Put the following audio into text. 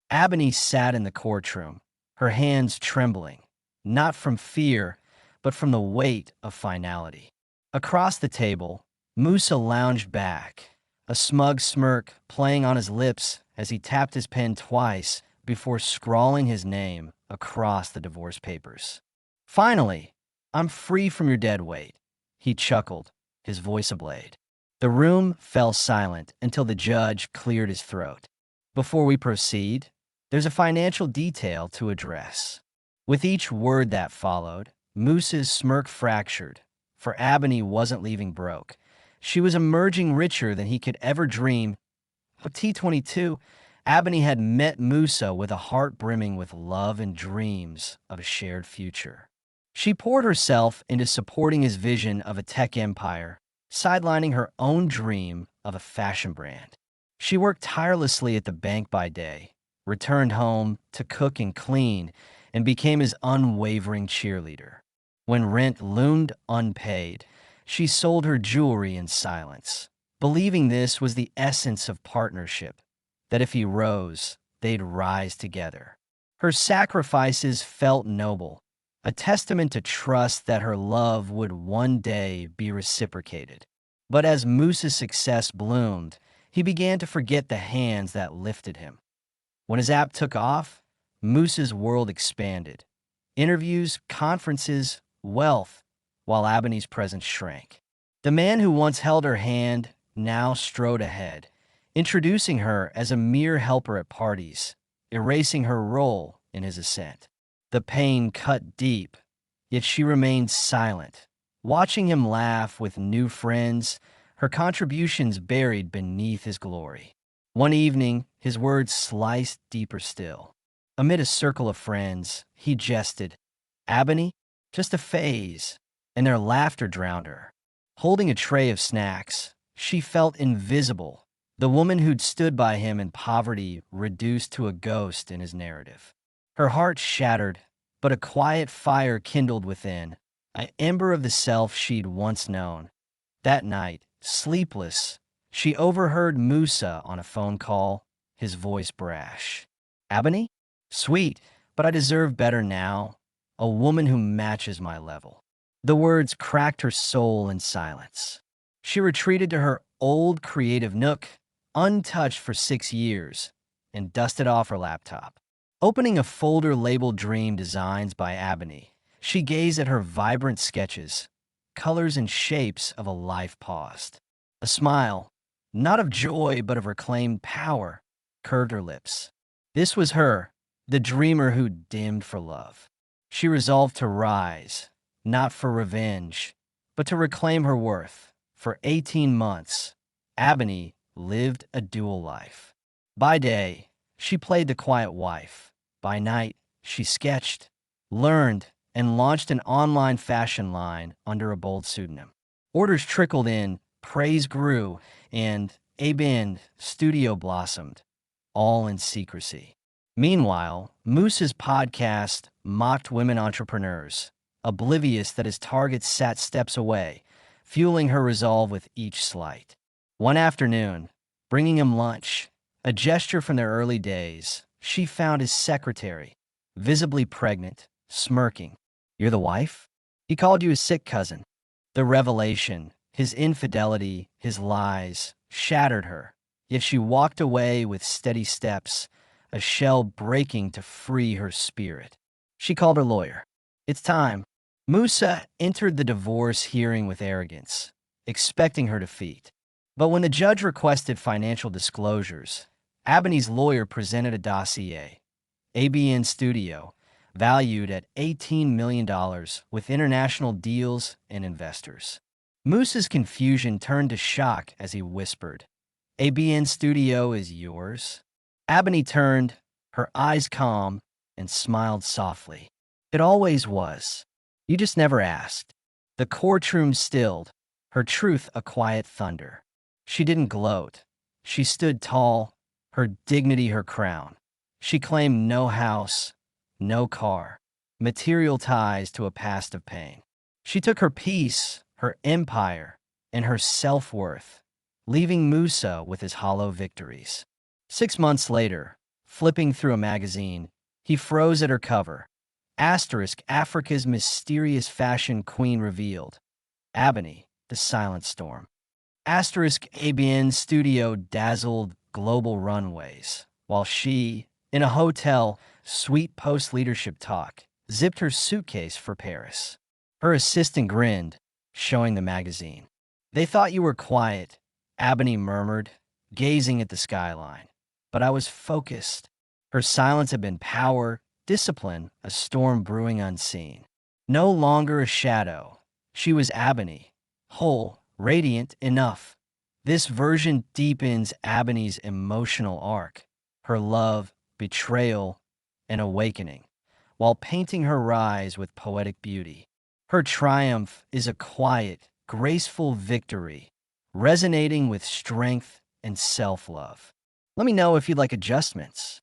Ebony sat in the courtroom, her hands trembling, not from fear, but from the weight of finality. Across the table, Musa lounged back, a smug smirk playing on his lips as he tapped his pen twice before scrawling his name across the divorce papers. Finally, I'm free from your dead weight, he chuckled, his voice ablaze. The room fell silent until the judge cleared his throat. Before we proceed, there's a financial detail to address. With each word that followed, Moose's smirk fractured, for Ebony wasn't leaving broke. She was emerging richer than he could ever dream. At T22, Ebony had met Musa with a heart brimming with love and dreams of a shared future. She poured herself into supporting his vision of a tech empire, sidelining her own dream of a fashion brand. She worked tirelessly at the bank by day, returned home to cook and clean, and became his unwavering cheerleader. When rent loomed unpaid, she sold her jewelry in silence, believing this was the essence of partnership, that if he rose, they'd rise together. Her sacrifices felt noble, a testament to trust that her love would one day be reciprocated. But as Moose's success bloomed, he began to forget the hands that lifted him. When his app took off, Moose's world expanded. Interviews, conferences, wealth, while Ebony's presence shrank. The man who once held her hand now strode ahead, introducing her as a mere helper at parties, erasing her role in his ascent. The pain cut deep, yet she remained silent, watching him laugh with new friends, her contributions buried beneath his glory. One evening, his words sliced deeper still. Amid a circle of friends, he jested, "Ebony, just a phase," and their laughter drowned her. Holding a tray of snacks, she felt invisible, the woman who'd stood by him in poverty reduced to a ghost in his narrative. Her heart shattered, but a quiet fire kindled within, an ember of the self she'd once known. That night, sleepless, she overheard Musa on a phone call, his voice brash. "Ebony? Sweet, but I deserve better now. A woman who matches my level." The words cracked her soul in silence. She retreated to her old creative nook, untouched for 6 years, and dusted off her laptop. Opening a folder labeled Dream Designs by Ebony, she gazed at her vibrant sketches, colors and shapes of a life paused. A smile, not of joy but of reclaimed power, curved her lips. This was her, the dreamer who dimmed for love. She resolved to rise, not for revenge, but to reclaim her worth. For 18 months, Ebony lived a dual life. By day, she played the quiet wife. By night, she sketched, learned, and launched an online fashion line under a bold pseudonym. Orders trickled in, praise grew, and A-Band studio blossomed, all in secrecy. Meanwhile, Moose's podcast mocked women entrepreneurs, oblivious that his targets sat steps away, fueling her resolve with each slight. One afternoon, bringing him lunch, a gesture from their early days, she found his secretary, visibly pregnant, smirking. "You're the wife? He called you his sick cousin." The revelation, his infidelity, his lies, shattered her, yet she walked away with steady steps, a shell breaking to free her spirit. She called her lawyer. "It's time." Musa entered the divorce hearing with arrogance, expecting her defeat. But when the judge requested financial disclosures, Ebony's lawyer presented a dossier, ABN Studio, valued at $18 million with international deals and investors. Musa's confusion turned to shock as he whispered, "ABN Studio is yours?" Ebony turned, her eyes calm, and smiled softly. "It always was. You just never asked." The courtroom stilled, her truth a quiet thunder. She didn't gloat. She stood tall, her dignity her crown. She claimed no house, no car, material ties to a past of pain. She took her peace, her empire, and her self-worth, leaving Musa with his hollow victories. 6 months later, Flipping through a magazine, he froze at her cover. Asterisk, Africa's mysterious fashion queen revealed. Ebony, the silent storm. Asterisk, ABN studio dazzled global runways, while she, in a hotel, sweet post-leadership talk, zipped her suitcase for Paris. Her assistant grinned, showing the magazine. They thought you were quiet, Ebony murmured, gazing at the skyline. But I was focused. Her silence had been power, discipline, a storm brewing unseen. No longer a shadow. She was Ebony, whole, radiant, enough. This version deepens Ebony's emotional arc, her love, betrayal, and awakening, while painting her rise with poetic beauty. Her triumph is a quiet, graceful victory, resonating with strength and self-love. Let me know if you'd like adjustments.